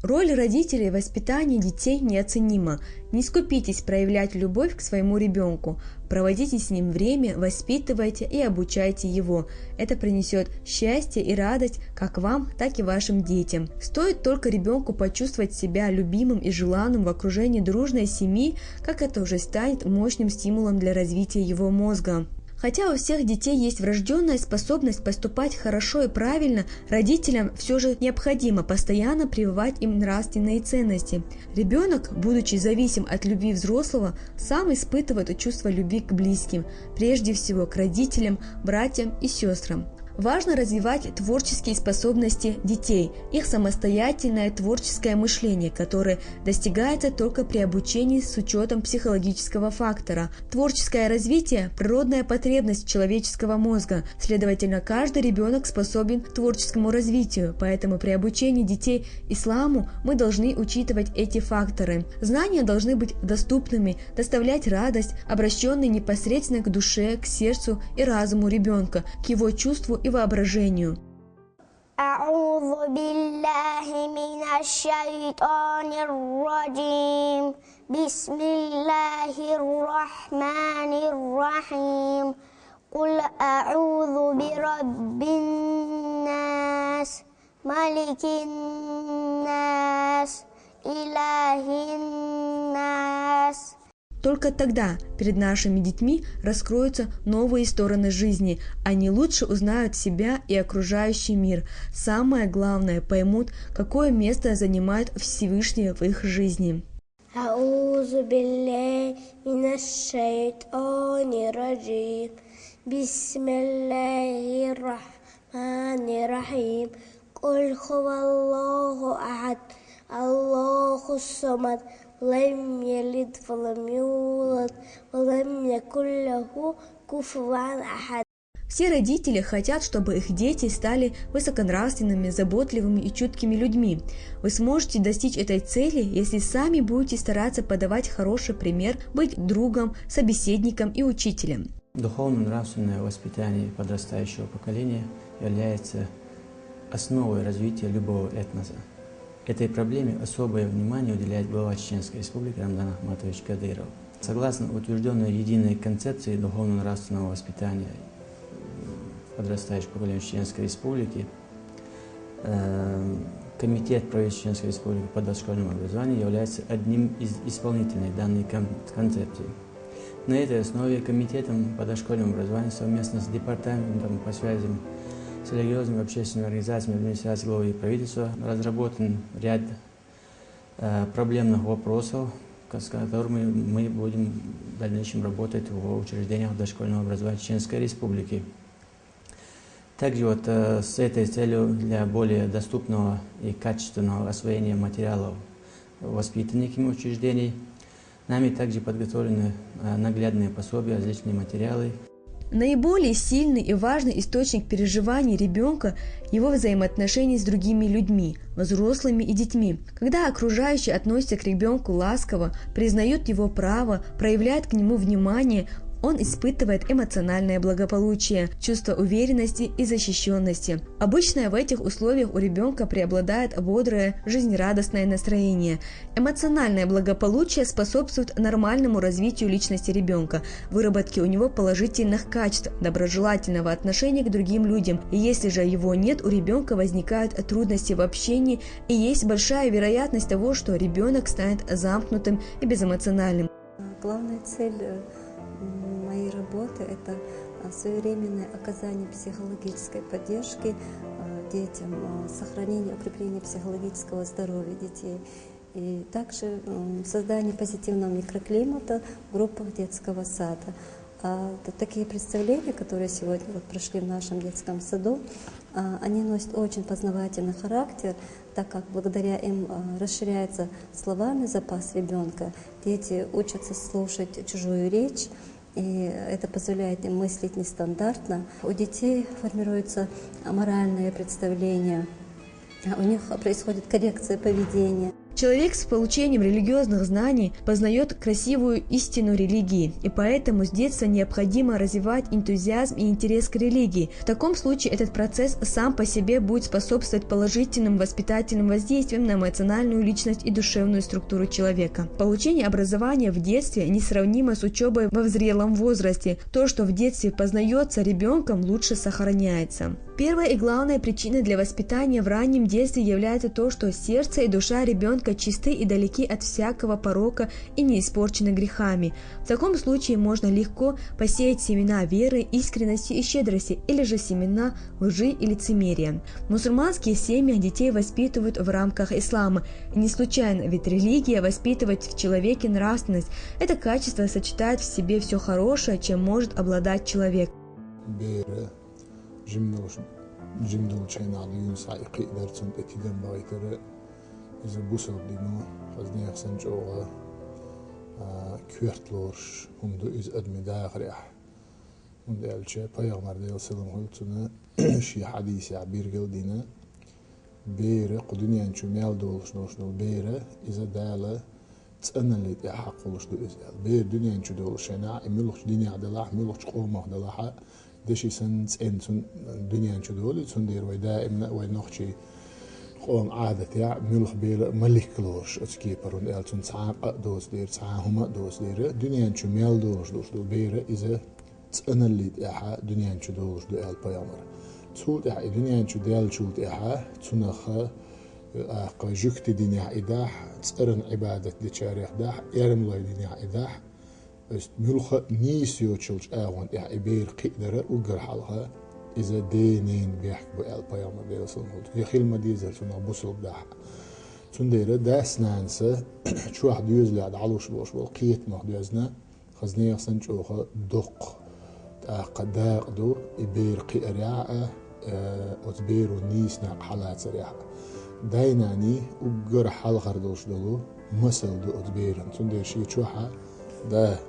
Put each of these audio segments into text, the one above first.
Роль родителей в воспитании детей неоценима. Не скупитесь проявлять любовь к своему ребенку. Проводите с ним время, воспитывайте и обучайте его. Это принесет счастье и радость как вам, так и вашим детям. Стоит только ребенку почувствовать себя любимым и желанным в окружении дружной семьи, как это уже станет мощным стимулом для развития его мозга. Хотя у всех детей есть врожденная способность поступать хорошо и правильно, родителям все же необходимо постоянно прививать им нравственные ценности. Ребенок, будучи зависим от любви взрослого, сам испытывает чувство любви к близким, прежде всего к родителям, братьям и сестрам. Важно развивать творческие способности детей, их самостоятельное творческое мышление, которое достигается только при обучении с учетом психологического фактора. Творческое развитие – природная потребность человеческого мозга, следовательно, каждый ребенок способен к творческому развитию, поэтому при обучении детей исламу мы должны учитывать эти факторы. Знания должны быть доступными, доставлять радость, обращенные непосредственно к душе, к сердцу и разуму ребенка, к его чувству и воображению. أعوذ بالله من الشيطان الرجيم بسم الله الرحمن الرحيم قل أعوذ برب الناس ملك الناس إله الناس. Только тогда перед нашими детьми раскроются новые стороны жизни, они лучше узнают себя и окружающий мир. Самое главное, поймут, какое место занимает Всевышний в их жизни. أعوذ بالله من الشيطان الرجيم بسم الله الرحمن الرحيم قل هو الله أحد الله الصمد لم يلد ولم يولد ولم يكن له كفوا أحد. Все родители хотят, чтобы их дети стали высоконравственными, заботливыми и чуткими людьми. Вы сможете достичь этой цели, если сами будете стараться подавать хороший пример, быть другом, собеседником и учителем. Духовно-нравственное воспитание подрастающего поколения является основой развития любого этноса. Этой проблеме особое внимание уделяет глава Чеченской Республики Рамзан Ахматович Кадыров. Согласно утвержденной единой концепции духовно-нравственного воспитания подрастающего поколения Чеченской Республики, Комитет правительства Чеченской Республики по дошкольному образованию является одним из исполнителей данной концепции. На этой основе Комитетом по дошкольному образованию совместно с Департаментом по связям с религиозными общественными организациями администрации главы правительства разработан ряд проблемных вопросов, с которыми мы будем в дальнейшем работать в учреждениях дошкольного образования Чеченской Республики. Также с этой целью для более доступного и качественного освоения материалов воспитанниками учреждений нами также подготовлены наглядные пособия, различные материалы. Наиболее сильный и важный источник переживаний ребенка – его взаимоотношения с другими людьми, взрослыми и детьми. Когда окружающие относятся к ребенку ласково, признают его право, проявляют к нему внимание, он испытывает эмоциональное благополучие, чувство уверенности и защищенности. Обычно в этих условиях у ребенка преобладает бодрое, жизнерадостное настроение. Эмоциональное благополучие способствует нормальному развитию личности ребенка, выработке у него положительных качеств, доброжелательного отношения к другим людям. И если же его нет, у ребенка возникают трудности в общении и есть большая вероятность того, что ребенок станет замкнутым и безэмоциональным. Главная цель моей работы – это своевременное оказание психологической поддержки детям, сохранение, укрепление психологического здоровья детей и также создание позитивного микроклимата в группах детского сада. Такие представления, которые сегодня прошли в нашем детском саду, они носят очень познавательный характер, так как благодаря им расширяется словарный запас ребенка. Дети учатся слушать чужую речь, и это позволяет им мыслить нестандартно. У детей формируется моральное представление, у них происходит коррекция поведения. Человек с получением религиозных знаний познает красивую истину религии, и поэтому с детства необходимо развивать энтузиазм и интерес к религии. В таком случае этот процесс сам по себе будет способствовать положительным воспитательным воздействиям на эмоциональную личность и душевную структуру человека. Получение образования в детстве несравнимо с учебой во зрелом возрасте. То, что в детстве познается ребенком, лучше сохраняется. Первая и главная причина для воспитания в раннем детстве является то, что сердце и душа ребенка чисты и далеки от всякого порока и не испорчены грехами. В таком случае можно легко посеять семена веры, искренности и щедрости, или же семена лжи и лицемерия. В мусульманские семьи детей воспитывают в рамках ислама. И не случайно, ведь религия воспитывает в человеке нравственность. Это качество сочетает в себе все хорошее, чем может обладать человек. جمدول شينا عديون سايقي درتون اتدام بايتر إذا بوسر دينو خزني خسنج أوغا كويرتلورش هم دو إز أدمي داغريح هم دي ألشي بايغمر ديال سلام هلتونا شي حديث عبير قلدينا بيرة قدنيا انشو ميال دولش دول بيرة إذا دالا تسألنا اللي تحق ولش دو إزال بير دنيا انشو دولش شينا إميلوش دنيا عدلاح ميلوش قومه دلاحا دشي سنت إنسون الدنيا نشو دولي سندير ودائما ونخشي قوم عادة يا ملخ بير ملك كلوش أتكيبر ونقال سن ساعة دوس دير ساعة هما دوس دير الدنيا نشو ميل دوش دو بير إذا تسأنا اللي تأحا الدنيا نشو دوش دو قال بيامر تسول تأحا الدنيا نشو ديال شو تأحا تنخا جكت دنيا إداح تسأرن عبادة دي شاريخ داح يرم الله دنيا إداح ملخ نيسيو تشلش آوان إح إبير قدرة وقر حالها إذا دينين بيحك بقال بيامر ديال سلمود يخيل ما ديزر سنة بوصل بداح سنديرة داس نانسة شو واحد يوزلي عد علوش بوش بالقيت مخدوزنا خزنية سنشوخة دق قداق دو إبير قيرياء وتبير ونيس ناق حالات سريعة دايناني وقر حال خردوش دلو مسل دو أتبيرن سندير شي شوحة ده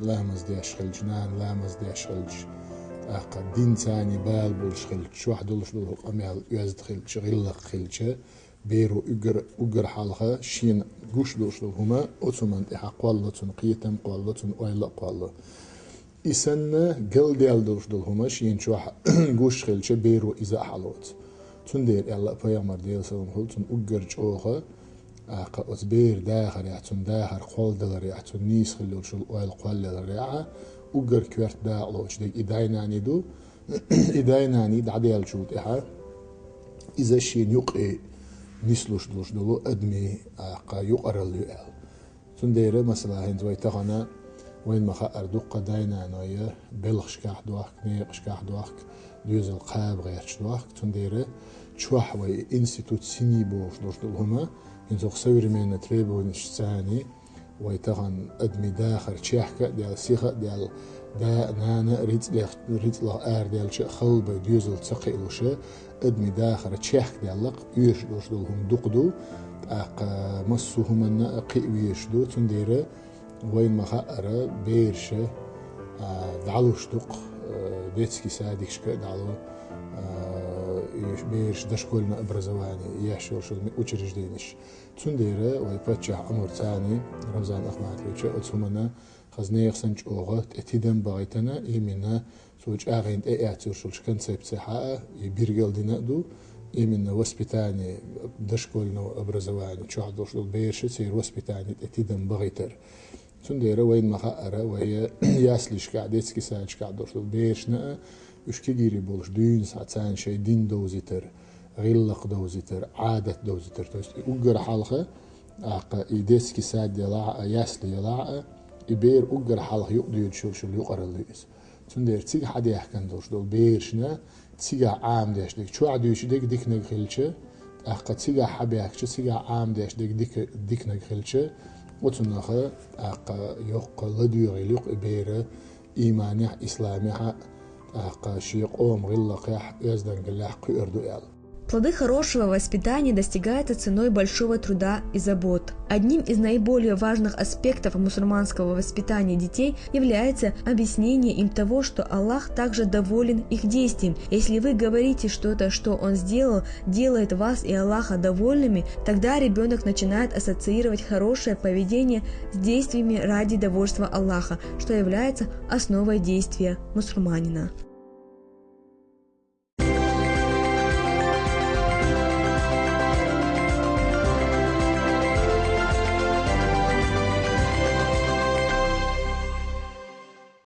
لامز ديش خلج نان لامز ديش خلج دين تاني بال بولش خلج شو واحد دولش دول أميال يزد خلج غلق خلج بيرو أجر حالها شين جوش دولش دول هما أتمن إحا قوالة قيتم قوالة ويلا قوالة إسنا قل ديال دولش دول هما شين شو جوش خلج بيرو إذا حلوت تندير يلا بيامر ديال سلام هلتن أجر جوها أتبير داخل يحتون داخل قول دلر يحتون نيس خلو شو الأويل قول دلر يحا وقر كويرت داقلوش ديك إدايناني دو إدايناني دعديال شوت إحا إذا شين يقعي نسلوش دلوش دلو أدمي يقر الليل تندير مثلا هند ويتغنى وين ما خأر دوقة داينانوية بلغش كاح دواك نيقش كاح دواك دوز القاب غيرش دواك تندير شوح وي إنستيتوت سيني بوش دلوش دلو هما ينزو خسوير من تريبو نشتاني ويتغن أدمي داخل تشيحكا ديال سيخة ديال دا نانا ريت لغ آر ديال شي خلبة ديوزل تسقي لوشا أدمي داخل تشيحك ديال لق يوش دوش دولهم دوقدو مصو همنا قيويش دو تنديرا وين ما خأرا بيرشا دعلوش دوق ديتسكي ساديك شكا دعلو بيرش دشكولنا образование يحشر شو учреждение دينش تنديرة ويبتشح أمر تاني رمضان أخماتريتش أتسمنا خزنيخ سنج أوغت اتدام بايتنا إيمنا سوج أغين أعتر شو كونسيبت حقا يبيرجل دينا دو إيمنا وسبيتاني دشكولنا образование شو عدوش دول بيرش سير وسبيتاني اتدام بايتر تنديرة وين ما خأرا وهي ياسليش قاعدتسكي سانش قاعدوش دول بيرشنا وش كجيري بولش دين ساعتان شيء دين دوزيتر غلق دوزيتر عادة دوزيتر توست أجر حلقة إيديسكي ساد يلاع ياسلي يلاع إبير أجر حلقة يقدر يشول شو يقرأ الليس تندير تيجي حد يحكي دوش دول بيرشنا تيجي عام داش ديك شو عدوش ديك نغلشة تيجي حب يحكي تيجي عام داش ديك نغلشة وتنخه يق لديو غلق إبير إيمانيح إسلاميح شيق أوم غلق يزدن قلح قيردو يال Плоды хорошего воспитания достигаются ценой большого труда и забот. Одним из наиболее важных аспектов мусульманского воспитания детей является объяснение им того, что Аллах также доволен их действием. Если вы говорите что-то, что Он сделал, делает вас и Аллаха довольными, тогда ребенок начинает ассоциировать хорошее поведение с действиями ради довольства Аллаха, что является основой действия мусульманина.